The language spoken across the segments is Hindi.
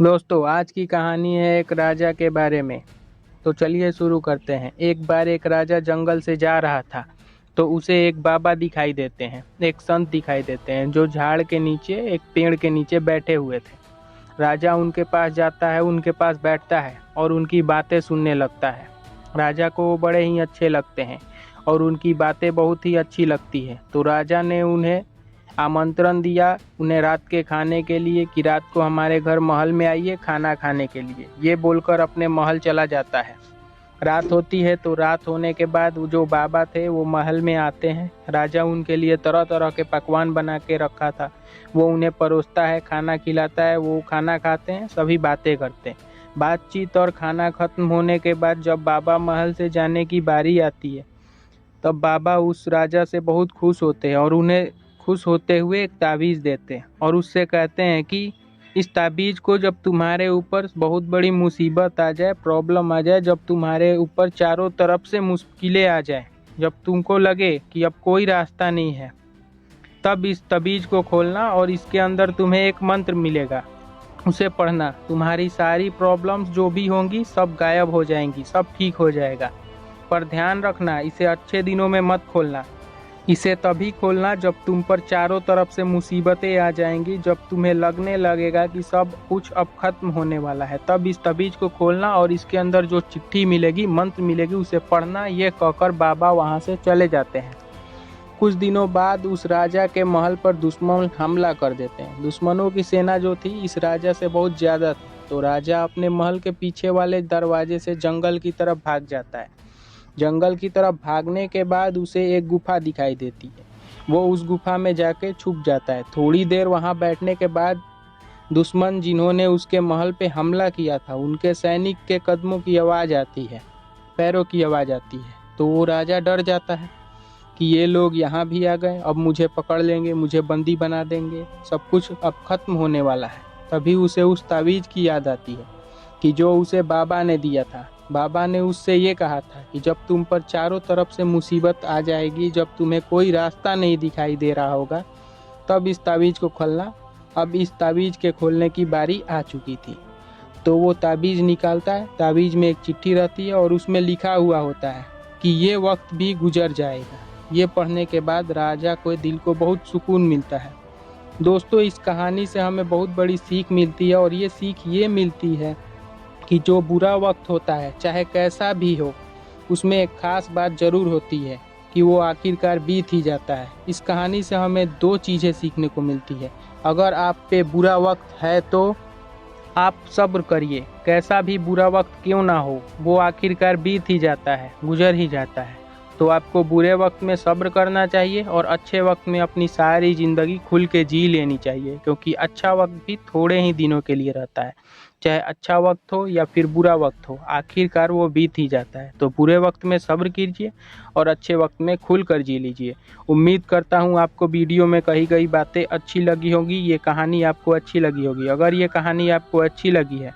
दोस्तों, आज की कहानी है एक राजा के बारे में। तो चलिए शुरू करते हैं। एक बार एक राजा जंगल से जा रहा था, तो उसे एक बाबा दिखाई देते हैं, एक संत दिखाई देते हैं जो झाड़ के नीचे एक पेड़ के नीचे बैठे हुए थे। राजा उनके पास जाता है, उनके पास बैठता है और उनकी बातें सुनने लगता है। राजा को वो बड़े ही अच्छे लगते हैं और उनकी बातें बहुत ही अच्छी लगती है। तो राजा ने उन्हें आमंत्रण दिया, उन्हें रात के खाने के लिए, कि रात को हमारे घर महल में आइए खाना खाने के लिए। ये बोलकर अपने महल चला जाता है। रात होती है, तो रात होने के बाद जो बाबा थे वो महल में आते हैं। राजा उनके लिए तरह तरह के पकवान बना के रखा था, वो उन्हें परोसता है, खाना खिलाता है। वो खाना खाते हैं, सभी बातें करते हैं। बातचीत और खाना खत्म होने के बाद जब बाबा महल से जाने की बारी आती है, तब बाबा उस राजा से बहुत खुश होते हैं और उन्हें खुश होते हुए एक ताबीज़ देते हैं और उससे कहते हैं कि इस ताबीज़ को जब तुम्हारे ऊपर बहुत बड़ी मुसीबत आ जाए, प्रॉब्लम आ जाए, जब तुम्हारे ऊपर चारों तरफ से मुश्किलें आ जाए, जब तुमको लगे कि अब कोई रास्ता नहीं है, तब इस ताबीज़ को खोलना और इसके अंदर तुम्हें एक मंत्र मिलेगा, उसे पढ़ना। तुम्हारी सारी प्रॉब्लम्स जो भी होंगी सब गायब हो जाएंगी, सब ठीक हो जाएगा। पर ध्यान रखना, इसे अच्छे दिनों में मत खोलना। इसे तभी खोलना जब तुम पर चारों तरफ से मुसीबतें आ जाएंगी, जब तुम्हें लगने लगेगा कि सब कुछ अब खत्म होने वाला है, तब इस ताबीज़ को खोलना और इसके अंदर जो चिट्ठी मिलेगी, मंत्र मिलेगी, उसे पढ़ना। ये कहकर बाबा वहाँ से चले जाते हैं। कुछ दिनों बाद उस राजा के महल पर दुश्मन हमला कर देते हैं। दुश्मनों की सेना जो थी इस राजा से बहुत ज़्यादा थी, तो राजा अपने महल के पीछे वाले दरवाजे से जंगल की तरफ भाग जाता है। जंगल की तरफ भागने के बाद उसे एक गुफा दिखाई देती है। वो उस गुफा में जाके छुप जाता है। थोड़ी देर वहाँ बैठने के बाद दुश्मन जिन्होंने उसके महल पे हमला किया था, उनके सैनिक के कदमों की आवाज़ आती है, पैरों की आवाज़ आती है। तो वो राजा डर जाता है कि ये लोग यहाँ भी आ गए, अब मुझे पकड़ लेंगे, मुझे बंदी बना देंगे, सब कुछ अब खत्म होने वाला है। तभी उसे उस तावीज़ की याद आती है कि जो उसे बाबा ने दिया था। बाबा ने उससे ये कहा था कि जब तुम पर चारों तरफ से मुसीबत आ जाएगी, जब तुम्हें कोई रास्ता नहीं दिखाई दे रहा होगा, तब इस तावीज़ को खोलना। अब इस तावीज़ के खोलने की बारी आ चुकी थी। तो वो तावीज़ निकालता है। तावीज़ में एक चिट्ठी रहती है और उसमें लिखा हुआ होता है कि ये वक्त भी गुजर जाएगा। ये पढ़ने के बाद राजा को दिल को बहुत सुकून मिलता है। दोस्तों, इस कहानी से हमें बहुत बड़ी सीख मिलती है और ये सीख ये मिलती है कि जो बुरा वक्त होता है, चाहे कैसा भी हो, उसमें एक ख़ास बात ज़रूर होती है कि वो आखिरकार बीत ही जाता है। इस कहानी से हमें दो चीज़ें सीखने को मिलती है। अगर आप पे बुरा वक्त है तो आप सब्र करिए, कैसा भी बुरा वक्त क्यों ना हो, वो आखिरकार बीत ही जाता है, गुजर ही जाता है। तो आपको बुरे वक्त में सब्र करना चाहिए और अच्छे वक्त में अपनी सारी ज़िंदगी खुल के जी लेनी चाहिए, क्योंकि अच्छा वक्त भी थोड़े ही दिनों के लिए रहता है। चाहे अच्छा वक्त हो या फिर बुरा वक्त हो, आखिरकार वो बीत ही जाता है। तो बुरे वक्त में सब्र कीजिए और अच्छे वक्त में खुल कर जी लीजिए। उम्मीद करता हूँ आपको वीडियो में कही गई बातें अच्छी लगी होगी, ये कहानी आपको अच्छी लगी होगी। अगर ये कहानी आपको अच्छी लगी है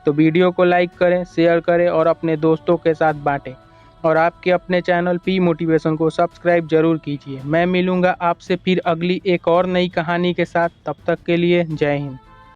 तो वीडियो को लाइक करें, शेयर करें और अपने दोस्तों के साथ बांटें। और आपके अपने चैनल पी मोटिवेशन को सब्सक्राइब जरूर कीजिए। मैं मिलूँगा आपसे फिर अगली एक और नई कहानी के साथ। तब तक के लिए जय हिंद।